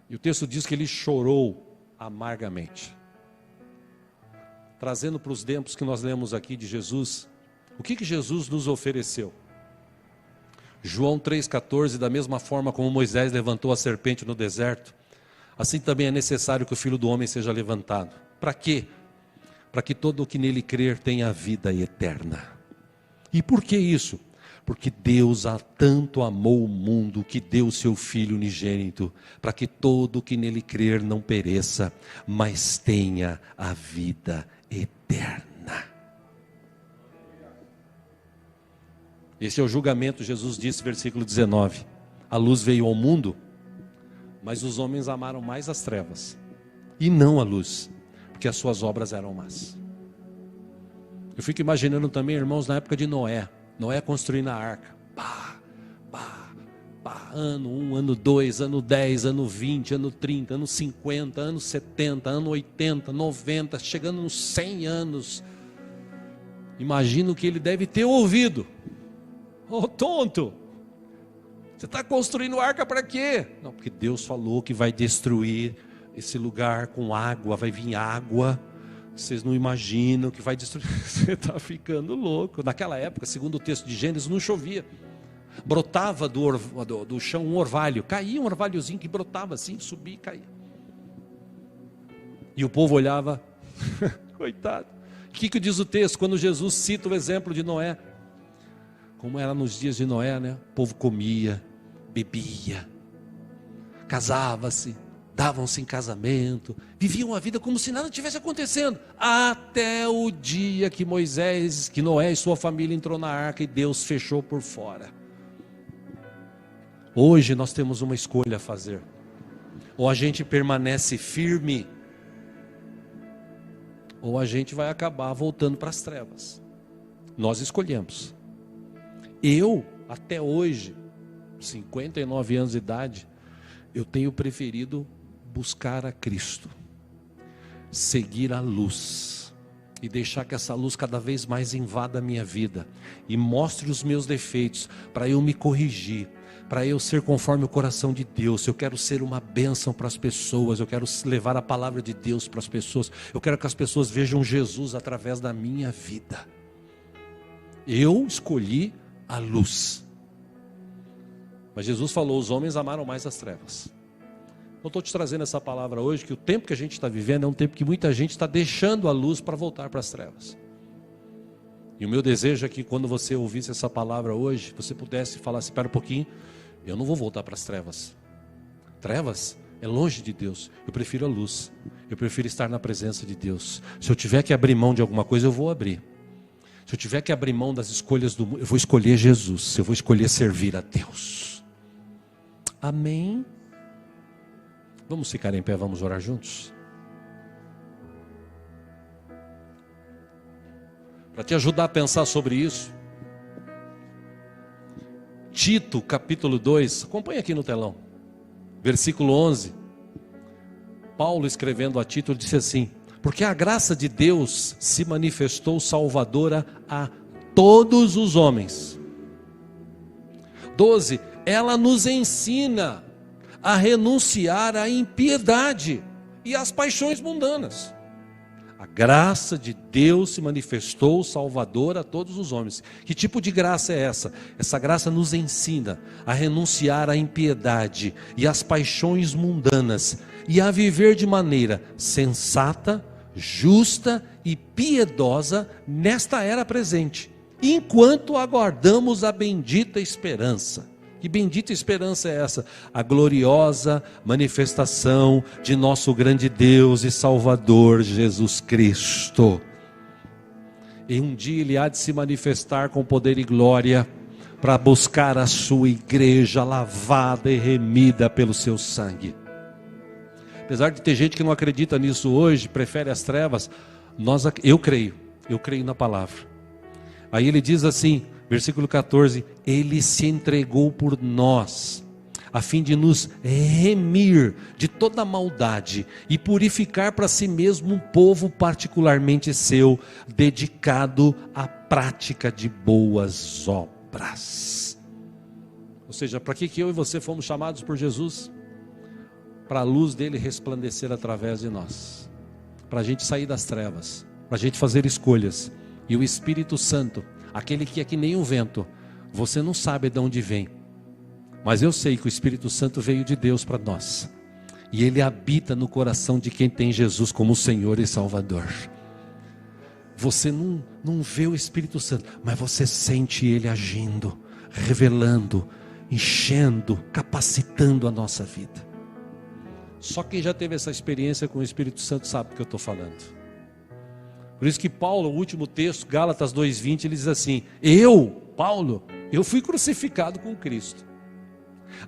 [SPEAKER 1] E o texto diz que ele chorou amargamente. Trazendo para os tempos que nós lemos aqui de Jesus, o que Jesus nos ofereceu? João 3,14, da mesma forma como Moisés levantou a serpente no deserto, assim também é necessário que o Filho do Homem seja levantado. Para quê? Para que todo o que nele crer tenha vida eterna. E por que isso? Porque Deus tanto amou o mundo que deu seu Filho unigênito, para que todo o que nele crer não pereça, mas tenha a vida eterna. Esse é o julgamento, Jesus disse, versículo 19. A luz veio ao mundo, mas os homens amaram mais as trevas, e não a luz, porque as suas obras eram más. Eu fico imaginando também, irmãos, na época de Noé construindo a arca. Ano 1, ano 2, ano 10, ano 20, ano 30, ano 50, ano 70, ano 80, 90, chegando nos 100 anos. Imagino que ele deve ter ouvido: tonto, Você está construindo arca para quê? Não, porque Deus falou que vai destruir esse lugar com água, vai vir água. Vocês não imaginam que vai destruir. Você está ficando louco. Naquela época, segundo o texto de Gênesis, não chovia. Brotava do chão um orvalho. Caía um orvalhozinho que brotava assim, subia e caía. E o povo olhava, coitado. O que diz o texto? Quando Jesus cita o exemplo de Noé. Como era nos dias de Noé, né? O povo comia, bebia, casava-se, davam-se em casamento, viviam a vida como se nada tivesse acontecendo, até o dia que Noé e sua família entrou na arca e Deus fechou por fora. Hoje nós temos uma escolha a fazer: ou a gente permanece firme, ou a gente vai acabar voltando para as trevas. Nós escolhemos. Eu, até hoje, 59 anos de idade, eu tenho preferido buscar a Cristo, seguir a luz e deixar que essa luz cada vez mais invada a minha vida e mostre os meus defeitos, para eu me corrigir, para eu ser conforme o coração de Deus. Eu quero ser uma bênção para as pessoas, eu quero levar a palavra de Deus para as pessoas, eu quero que as pessoas vejam Jesus através da minha vida. Eu escolhi a luz. Mas Jesus falou: os homens amaram mais as trevas. Eu estou te trazendo essa palavra hoje, que o tempo que a gente está vivendo é um tempo que muita gente está deixando a luz para voltar para as trevas. E o meu desejo é que quando você ouvisse essa palavra hoje, você pudesse falar assim: espera um pouquinho, eu não vou voltar para as trevas. Trevas é longe de Deus. Eu prefiro a luz. Eu prefiro estar na presença de Deus. Se eu tiver que abrir mão de alguma coisa, eu vou abrir. Se eu tiver que abrir mão das escolhas do mundo, eu vou escolher Jesus. Eu vou escolher servir a Deus. Amém? Vamos ficar em pé, vamos orar juntos? Para te ajudar a pensar sobre isso, Tito capítulo 2, acompanha aqui no telão, versículo 11. Paulo escrevendo a Tito disse assim: porque a graça de Deus se manifestou salvadora a todos os homens. 12. Ela nos ensina a renunciar à impiedade e às paixões mundanas. A graça de Deus se manifestou salvadora a todos os homens. Que tipo de graça é essa? Essa graça nos ensina a renunciar à impiedade e às paixões mundanas e a viver de maneira sensata, justa e piedosa nesta era presente, enquanto aguardamos a bendita esperança. Que bendita esperança é essa? A gloriosa manifestação de nosso grande Deus e Salvador Jesus Cristo. E um dia Ele há de se manifestar com poder e glória para buscar a sua igreja lavada e remida pelo seu sangue. Apesar de ter gente que não acredita nisso hoje, prefere as trevas, eu creio na palavra. Aí ele diz assim, versículo 14: Ele se entregou por nós, a fim de nos remir de toda maldade e purificar para si mesmo um povo particularmente seu, dedicado à prática de boas obras. Ou seja, para que eu e você fomos chamados por Jesus? Para a luz dele resplandecer através de nós, para a gente sair das trevas, para a gente fazer escolhas. E o Espírito Santo, aquele que é que nem um vento, você não sabe de onde vem, mas eu sei que o Espírito Santo veio de Deus para nós, e ele habita no coração de quem tem Jesus como Senhor e Salvador. Você não vê o Espírito Santo, mas você sente ele agindo, revelando, enchendo, capacitando a nossa vida. Só quem já teve essa experiência com o Espírito Santo sabe do que eu estou falando. Por isso que Paulo, o último texto, Gálatas 2:20, ele diz assim: Paulo, eu fui crucificado com Cristo.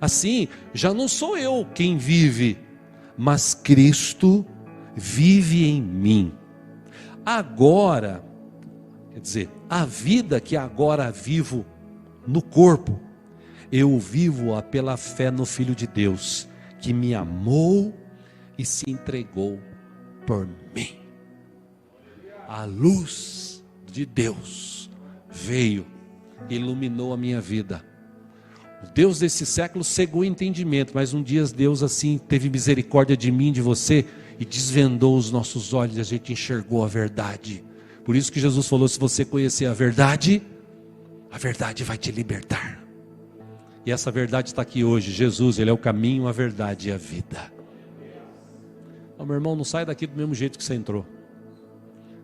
[SPEAKER 1] Assim, já não sou eu quem vive, mas Cristo vive em mim. Agora, quer dizer, a vida que agora vivo no corpo, eu vivo-a pela fé no Filho de Deus, que me amou e se entregou por mim. A luz de Deus veio, iluminou a minha vida. O Deus desse século cegou o entendimento, mas um dia Deus assim teve misericórdia de mim, de você, e desvendou os nossos olhos e a gente enxergou a verdade. Por isso que Jesus falou, se você conhecer a verdade vai te libertar. E essa verdade está aqui hoje. Jesus, Ele é o caminho, a verdade e a vida. Não, meu irmão, não sai daqui do mesmo jeito que você entrou.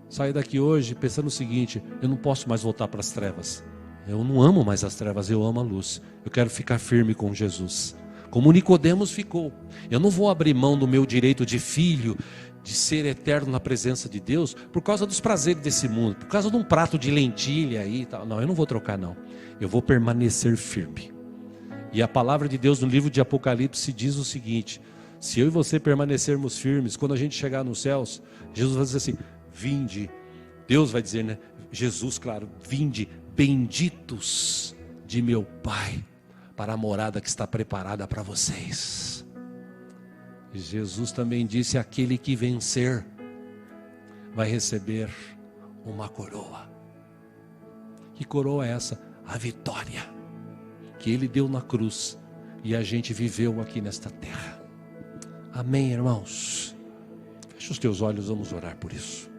[SPEAKER 1] Sai daqui hoje pensando o seguinte: eu não posso mais voltar para as trevas. Eu não amo mais as trevas, eu amo a luz. Eu quero ficar firme com Jesus, como Nicodemos ficou. Eu não vou abrir mão do meu direito de filho, de ser eterno na presença de Deus, por causa dos prazeres desse mundo, por causa de um prato de lentilha aí, tal. Não, eu não vou trocar não. Eu vou permanecer firme. E a palavra de Deus no livro de Apocalipse diz o seguinte: se eu e você permanecermos firmes, quando a gente chegar nos céus, Jesus vai dizer assim: vinde. Deus vai dizer, né? Jesus, claro, vinde, benditos de meu Pai, para a morada que está preparada para vocês. Jesus também disse: aquele que vencer vai receber uma coroa. Que coroa é essa? A vitória que Ele deu na cruz e a gente viveu aqui nesta terra. Amém, irmãos? Feche os teus olhos, vamos orar por isso.